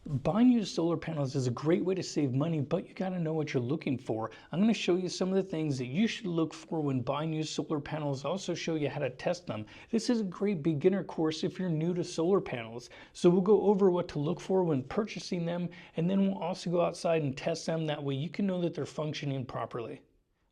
Buying used solar panels is a great way to save money, but you got to know what you're looking for. I'm going to show you some of the things that you should look for when buying used solar panels. I'll also show you how to test them. This is a great beginner course if you're new to solar panels. So we'll go over what to look for when purchasing them, and then we'll also go outside and test them. That way you can know that they're functioning properly.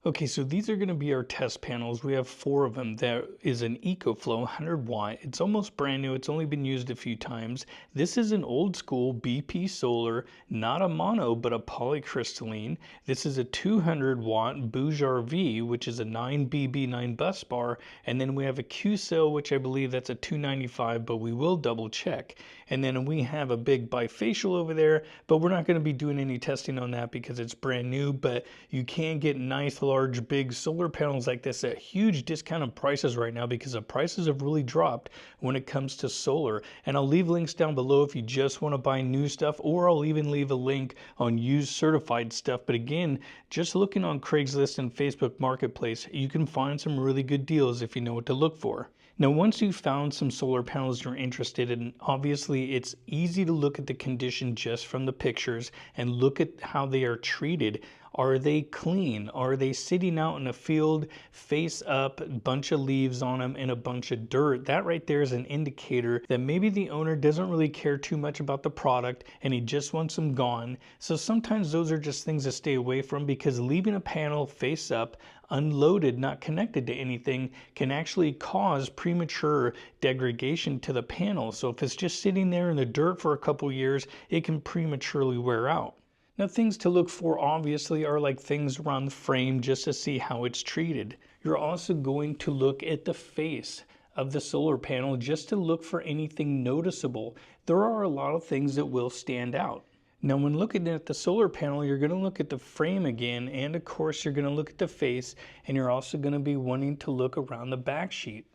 Okay, so these are going to be our test panels. We have 4 of them. There is an EcoFlow 100 watt. It's almost brand new. It's only been used a few times. This is an old school BP solar, not a mono, but a polycrystalline. This is a 200 watt Boujar V, which is a 9BB9 bus bar. And then we have a Q-cell, which I believe that's a 295, but we will double check. And then we have a big bifacial over there, but we're not going to be doing any testing on that because it's brand new, but you can get nice large big solar panels like this at huge discounted prices right now because the prices have really dropped when it comes to solar. And I'll leave links down below if you just want to buy new stuff, or I'll even leave a link on used certified stuff. But again, just looking on Craigslist and Facebook Marketplace, you can find some really good deals if you know what to look for. Now, once you've found some solar panels you're interested in, obviously it's easy to look at the condition just from the pictures and look at how they are treated. Are they clean? Are they sitting out in a field, face up, a bunch of leaves on them and a bunch of dirt? That right there is an indicator that maybe the owner doesn't really care too much about the product and he just wants them gone. So sometimes those are just things to stay away from, because leaving a panel face up, unloaded, not connected to anything, can actually cause premature degradation to the panel. So if it's just sitting there in the dirt for a couple years, it can prematurely wear out. Now, things to look for obviously are like things around the frame, just to see how it's treated. You're also going to look at the face of the solar panel just to look for anything noticeable. There are a lot of things that will stand out. Now, when looking at the solar panel, you're going to look at the frame again, and of course you're going to look at the face, and you're also going to be wanting to look around the back sheet.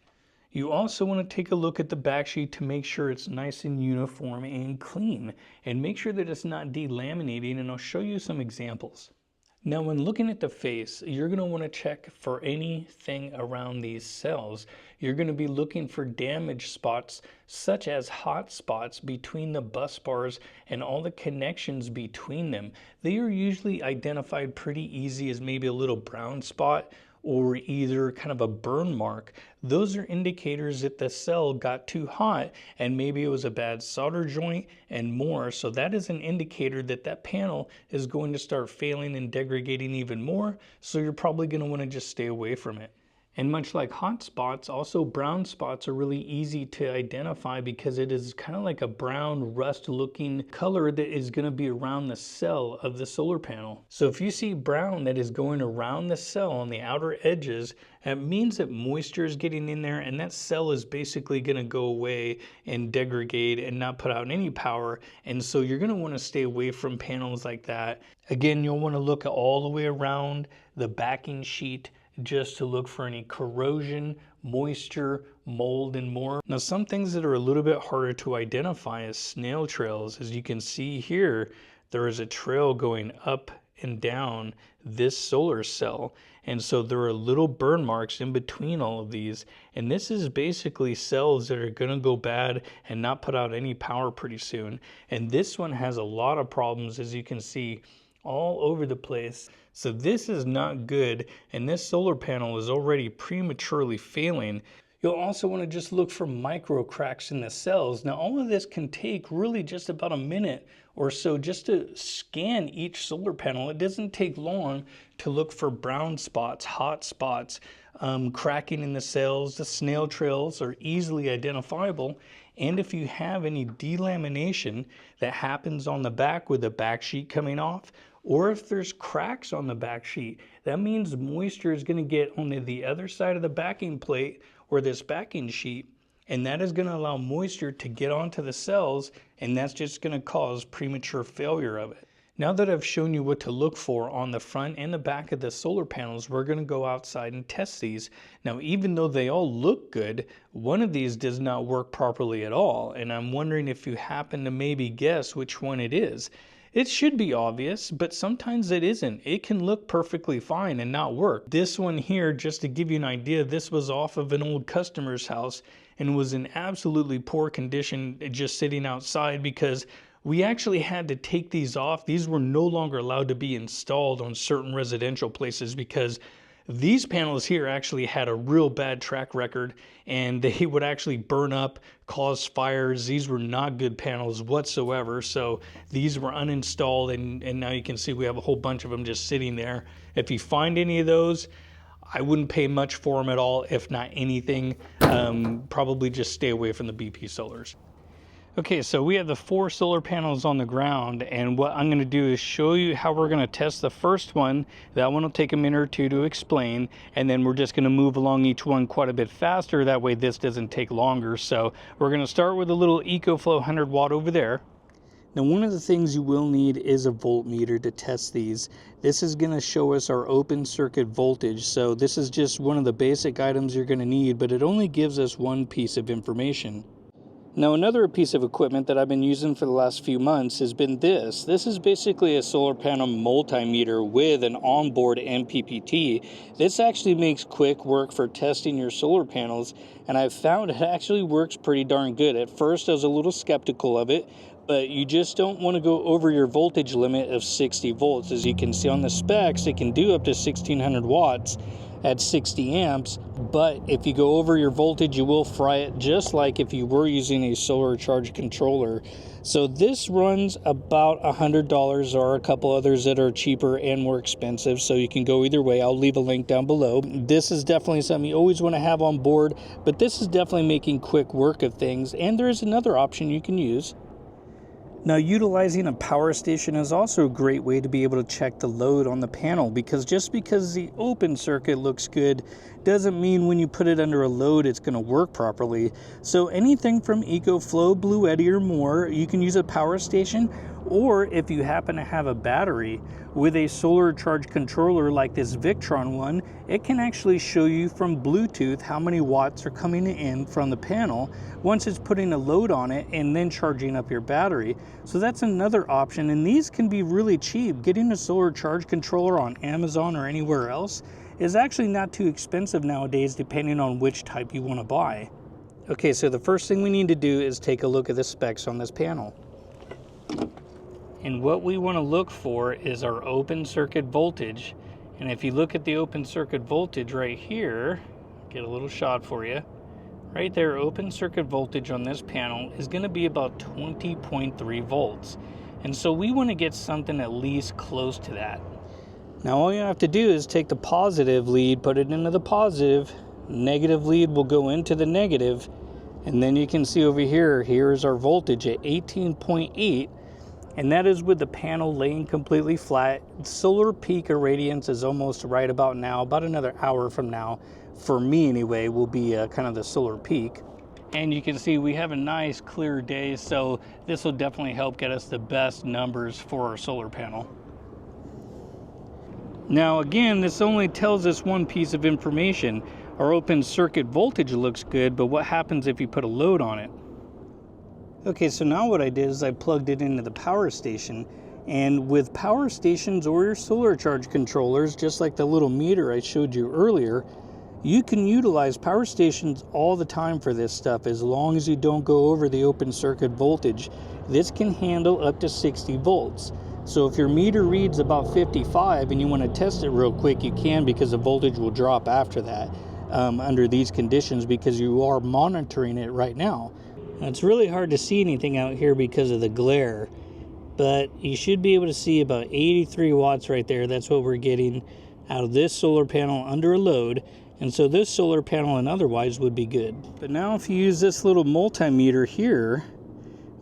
You also want to take a look at the back sheet to make sure it's nice and uniform and clean, and make sure that it's not delaminating, and I'll show you some examples. Now, when looking at the face, you're going to want to check for anything around these cells. You're going to be looking for damage spots, such as hot spots between the bus bars and all the connections between them. They are usually identified pretty easy as maybe a little brown spot or either kind of a burn mark. Those are indicators that the cell got too hot and maybe it was a bad solder joint and more. So that is an indicator that that panel is going to start failing and degrading even more. So you're probably going to want to just stay away from it. And much like hot spots, also brown spots are really easy to identify because it is kind of like a brown rust looking color that is going to be around the cell of the solar panel. So if you see brown that is going around the cell on the outer edges, it means that moisture is getting in there and that cell is basically going to go away and degrade and not put out any power. And so you're going to want to stay away from panels like that. Again, you'll want to look all the way around the backing sheet just to look for any corrosion, moisture, mold, and more. Now, some things that are a little bit harder to identify is snail trails. As you can see here, there is a trail going up and down this solar cell. And so there are little burn marks in between all of these. And this is basically cells that are going to go bad and not put out any power pretty soon. And this one has a lot of problems, as you can see, all over the place. So this is not good, and this solar panel is already prematurely failing. You'll also want to just look for micro cracks in the cells. Now, all of this can take really just about a minute or so just to scan each solar panel. It doesn't take long to look for brown spots, hot spots, cracking in the cells. The snail trails are easily identifiable. And if you have any delamination that happens on the back with the back sheet coming off, or if there's cracks on the back sheet, that means moisture is going to get on the other side of the backing plate or this backing sheet, and that is going to allow moisture to get onto the cells, and that's just going to cause premature failure of it. Now that I've shown you what to look for on the front and the back of the solar panels, we're going to go outside and test these. Now, even though they all look good, one of these does not work properly at all, and I'm wondering if you happen to maybe guess which one it is. It should be obvious, but sometimes it isn't. It can look perfectly fine and not work. This one here, just to give you an idea, this was off of an old customer's house and was in absolutely poor condition, just sitting outside because We actually had to take these off. These were no longer allowed to be installed on certain residential places because these panels here actually had a real bad track record, and they would actually burn up, cause fires. These were not good panels whatsoever. So these were uninstalled, and now you can see we have a whole bunch of them just sitting there. If you find any of those, I wouldn't pay much for them at all, if not anything. Probably just stay away from the BP Solars. Okay, so we have the 4 solar panels on the ground, and what I'm going to do is show you how we're going to test the first one. That one will take a minute or two to explain, and then we're just going to move along each one quite a bit faster. That way this doesn't take longer. So we're going to start with a little EcoFlow 100 watt over there. Now, one of the things you will need is a voltmeter to test these. This is going to show us our open circuit voltage. So this is just one of the basic items you're going to need, but it only gives us one piece of information. Now, another piece of equipment that I've been using for the last few months has been this. This is basically a solar panel multimeter with an onboard MPPT. This actually makes quick work for testing your solar panels, and I've found it actually works pretty darn good. At first, I was a little skeptical of it, but you just don't want to go over your voltage limit of 60 volts. As you can see on the specs, it can do up to 1600 watts at 60 amps, but if you go over your voltage, you will fry it just like if you were using a solar charge controller. So this runs about $100. There are a couple others that are cheaper and more expensive, so you can go either way. I'll leave a link down below. This is definitely something you always want to have on board, but this is definitely making quick work of things. And there is another option you can use. Now, utilizing a power station is also a great way to be able to check the load on the panel, because just because the open circuit looks good doesn't mean when you put it under a load it's going to work properly. So anything from EcoFlow, Bluetti, or more, you can use a power station, or if you happen to have a battery with a solar charge controller like this Victron one, it can actually show you from Bluetooth how many watts are coming in from the panel once it's putting a load on it and then charging up your battery. So that's another option, and these can be really cheap. Getting a solar charge controller on Amazon or anywhere else is actually not too expensive nowadays, depending on which type you want to buy. Okay, so the first thing we need to do is take a look at the specs on this panel. And what we want to look for is our open circuit voltage. And if you look at the open circuit voltage right here, get a little shot for you. Right there, open circuit voltage on this panel is going to be about 20.3 volts. And so we want to get something at least close to that. Now all you have to do is take the positive lead, put it into the positive, negative lead will go into the negative, and then you can see over here, here's our voltage at 18.8, and that is with the panel laying completely flat. Solar peak irradiance is almost right about now, about another hour from now, for me anyway, will be kind of the solar peak. And you can see we have a nice clear day, so this will definitely help get us the best numbers for our solar panel. Now again, this only tells us one piece of information. Our open circuit voltage looks good, but what happens if you put a load on it? Okay, so now what I did is I plugged it into the power station, and with power stations or your solar charge controllers, just like the little meter I showed you earlier, you can utilize power stations all the time for this stuff as long as you don't go over the open circuit voltage. This can handle up to 60 volts. So if your meter reads about 55 and you want to test it real quick, you can, because the voltage will drop after that under these conditions, because you are monitoring it right now. Now, it's really hard to see anything out here because of the glare, but you should be able to see about 83 watts right there. That's what we're getting out of this solar panel under a load. And so this solar panel and otherwise would be good. But now if you use this little multimeter here,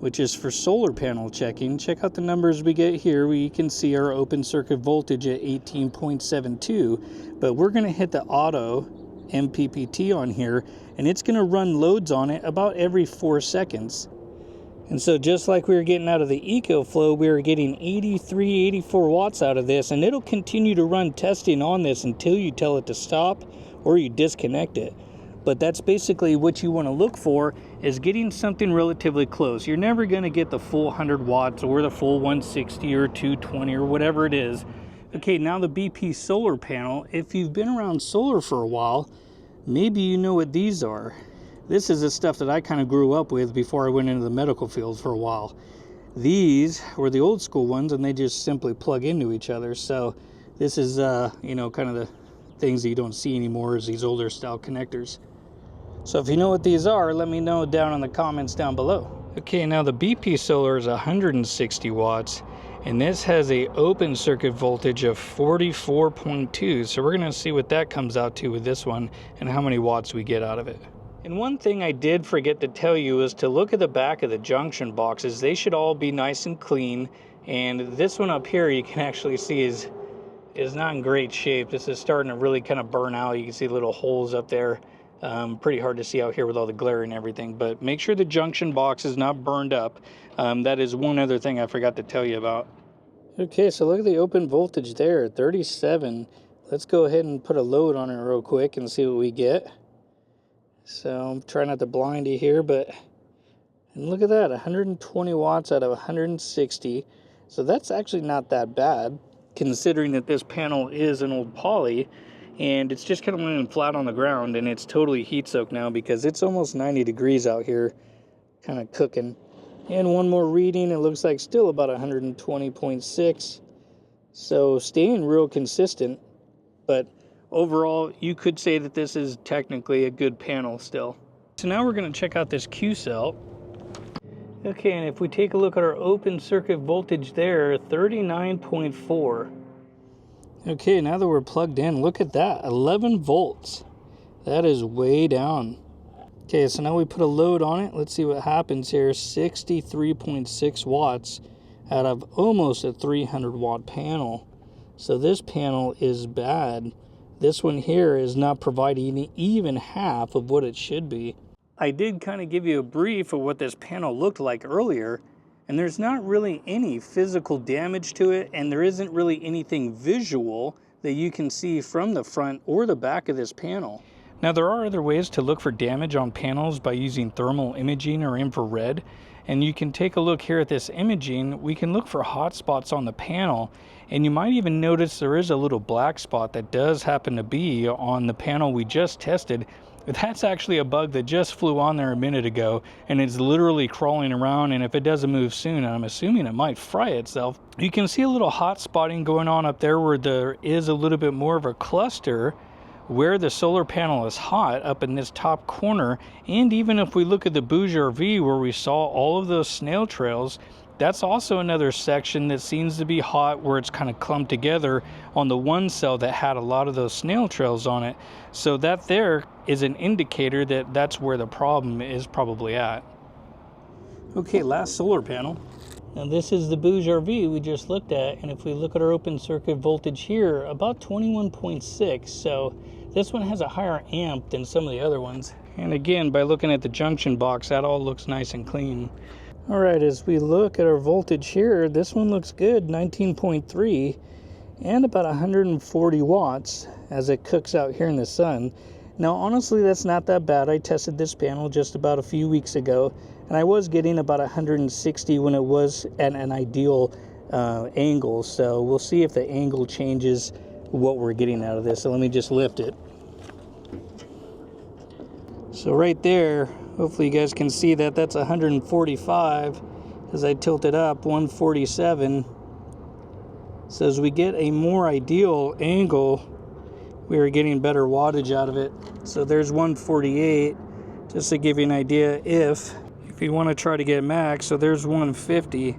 which is for solar panel checking, check out the numbers we get here. We can see our open circuit voltage at 18.72, but we're going to hit the auto MPPT on here, and it's going to run loads on it about every 4 seconds. And so just like we were getting out of the EcoFlow, we were getting 83, 84 watts out of this, and it'll continue to run testing on this until you tell it to stop or you disconnect it. But that's basically what you want to look for, is getting something relatively close. You're never going to get the full 100 watts or the full 160 or 220 or whatever it is. Okay, now the BP solar panel. If you've been around solar for a while, maybe you know what these are. This is the stuff that I kind of grew up with before I went into the medical field for a while. These were the old school ones, and they just simply plug into each other. So this is, you know, kind of the things that you don't see anymore is these older style connectors. So if you know what these are, let me know down in the comments down below. Okay, now the BP Solar is 160 watts, and this has a open circuit voltage of 44.2. So we're gonna see what that comes out to with this one and how many watts we get out of it. And one thing I did forget to tell you is to look at the back of the junction boxes. They should all be nice and clean. And this one up here you can actually see is not in great shape. This is starting to really kind of burn out. You can see little holes up there. Pretty hard to see out here with all the glare and everything, but make sure the junction box is not burned up. That is one other thing I forgot to tell you about. Okay, so look at the open voltage there, 37. Let's go ahead and put a load on it real quick and see what we get. So I'm trying not to blind you here, but and look at that, 120 watts out of 160. So that's actually not that bad, considering that this panel is an old poly. And it's just kind of laying flat on the ground, and it's totally heat soaked now because it's almost 90 degrees out here, kind of cooking. And one more reading, it looks like still about 120.6. So staying real consistent, but overall you could say that this is technically a good panel still. So now we're going to check out this Q cell. Okay, and if we take a look at our open circuit voltage there, 39.4. Okay, now that we're plugged in, look at that, 11 volts. That is way down. Okay, so now we put a load on it. Let's see what happens here. 63.6 watts out of almost a 300 watt panel. So this panel is bad. This one here is not providing even half of what it should be. I did kind of give you a brief of what this panel looked like earlier. And there's not really any physical damage to it, and there isn't really anything visual that you can see from the front or the back of this panel. Now there are other ways to look for damage on panels by using thermal imaging or infrared, and you can take a look here at this imaging. We can look for hot spots on the panel, and you might even notice there is a little black spot that does happen to be on the panel we just tested. That's actually a bug that just flew on there a minute ago, and it's literally crawling around, and if it doesn't move soon, I'm assuming it might fry itself. You can see a little hot spotting going on up there where there is a little bit more of a cluster where the solar panel is hot up in this top corner. And even if we look at the Bouger-V where we saw all of those snail trails, that's also another section that seems to be hot where it's kind of clumped together on the one cell that had a lot of those snail trails on it. So that there is an indicator that that's where the problem is probably at. Okay, last solar panel. Now this is the Bouger-V we just looked at, and if we look at our open circuit voltage here, about 21.6. So this one has a higher amp than some of the other ones. And again, by looking at the junction box, that all looks nice and clean. All right, as we look at our voltage here, this one looks good, 19.3 and about 140 watts as it cooks out here in the sun. Now, honestly, that's not that bad. I tested this panel just about a few weeks ago, and I was getting about 160 when it was at an ideal angle. So we'll see if the angle changes what we're getting out of this. So let me just lift it. So right there, hopefully you guys can see that that's 145. As I tilt it up, 147. So as we get a more ideal angle, we are getting better wattage out of it. So there's 148, just to give you an idea if you want to try to get max. So there's 150.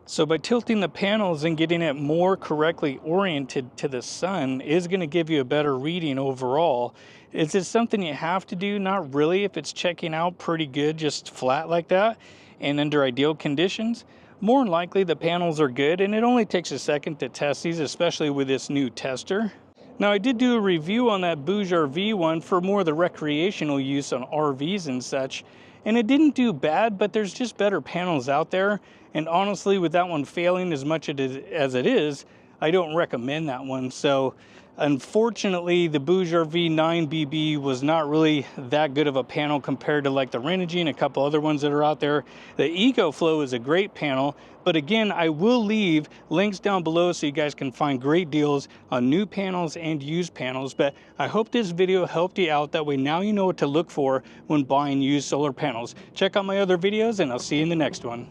So by tilting the panels and getting it more correctly oriented to the sun is going to give you a better reading overall. Is this something you have to do? Not really, if it's checking out pretty good, just flat like that, and under ideal conditions. More than likely the panels are good, and it only takes a second to test these, especially with this new tester. Now I did do a review on that Bouger-V one for more of the recreational use on RVs and such, and it didn't do bad, but there's just better panels out there. And honestly, with that one failing as much as it is, I don't recommend that one. So unfortunately, the Bouger-V 9BB was not really that good of a panel compared to like the Renogy and a couple other ones that are out there. The EcoFlow is a great panel, but again, I will leave links down below so you guys can find great deals on new panels and used panels. But I hope this video helped you out. That way now you know what to look for when buying used solar panels. Check out my other videos, and I'll see you in the next one.